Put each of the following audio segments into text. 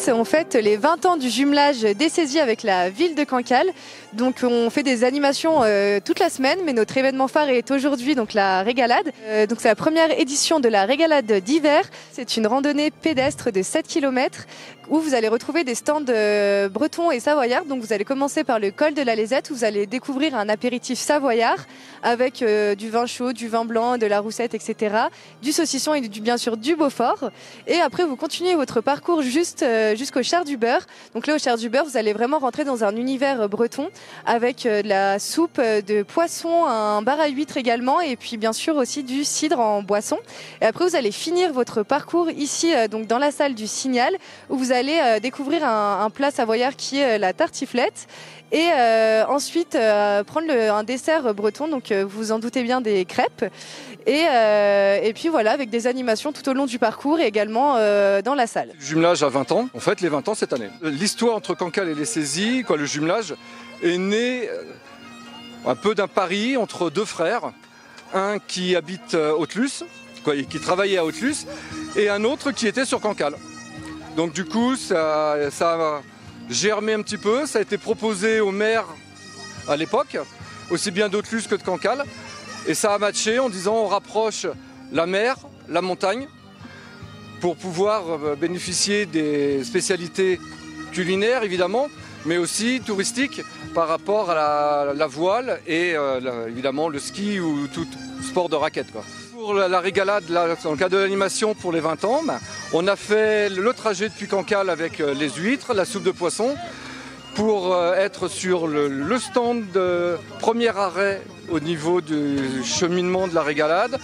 on fête les 20 ans du jumelage des saisies avec la ville de Cancale. Donc on fait des animations toute la semaine, mais notre événement phare est aujourd'hui donc la régalade. Donc c'est la première édition de la régalade d'hiver. C'est une randonnée pédestre de 7 km où vous allez retrouver des stands bretons et savoyards. Donc vous allez commencer par le col de la Lésette où vous allez découvrir un apéritif savoyard avec du vin chaud, du vin blanc, de la roussette, etc. Du saucisson et bien sûr du Beaufort. Et après vous continuez votre parcours jusqu'au Char du Beurre. Donc là au Char du Beurre vous allez vraiment rentrer dans un univers breton avec de la soupe de poisson, un bar à huîtres également et puis bien sûr aussi du cidre en boisson. Et après vous allez finir votre parcours ici donc dans la salle du Signal où vous allez découvrir un plat savoyard qui est la tartiflette et ensuite prendre un dessert breton, donc vous vous en doutez bien des crêpes et puis voilà avec des animations tout au long du parcours et également dans la salle. Le jumelage a 20 ans, on fête les 20 ans cette année. L'histoire entre Cancale et les saisies, le jumelage est né un peu d'un pari entre deux frères, un qui habite Haute-Luce, qui travaillait à Haute-Luce, et un autre qui était sur Cancale. Donc du coup, ça a germé un petit peu, ça a été proposé au maire à l'époque, aussi bien d'Haute-Luce que de Cancale, et ça a matché en disant on rapproche la mer, la montagne, pour pouvoir bénéficier des spécialités culinaires évidemment, mais aussi touristiques par rapport à la voile et évidemment le ski ou tout sport de raquette, quoi. Pour la régalade, là, dans le cadre de l'animation pour les 20 ans, on a fait le trajet depuis Cancale avec les huîtres, la soupe de poisson, pour être sur le stand de premier arrêt au niveau du cheminement de la régalade,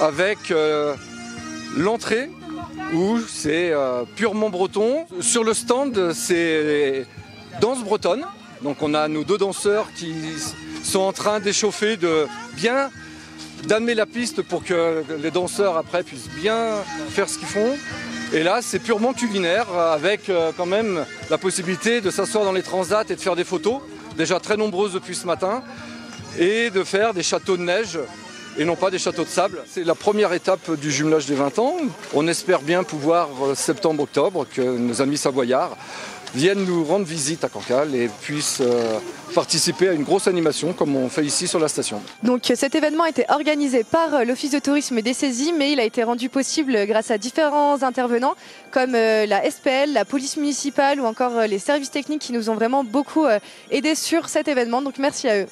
avec l'entrée où c'est purement breton. Sur le stand, c'est danse bretonne. Donc on a nos deux danseurs qui sont en train d'échauffer, d'amener la piste pour que les danseurs après puissent bien faire ce qu'ils font. Et là c'est purement culinaire avec quand même la possibilité de s'asseoir dans les transats et de faire des photos, déjà très nombreuses depuis ce matin, et de faire des châteaux de neige et non pas des châteaux de sable. C'est la première étape du jumelage des 20 ans. On espère bien pouvoir, septembre-octobre, que nos amis savoyards viennent nous rendre visite à Cancale et puissent participer à une grosse animation comme on fait ici sur la station. Donc cet événement a été organisé par l'Office de tourisme des saisies, mais il a été rendu possible grâce à différents intervenants comme la SPL, la police municipale ou encore les services techniques qui nous ont vraiment beaucoup aidés sur cet événement. Donc merci à eux.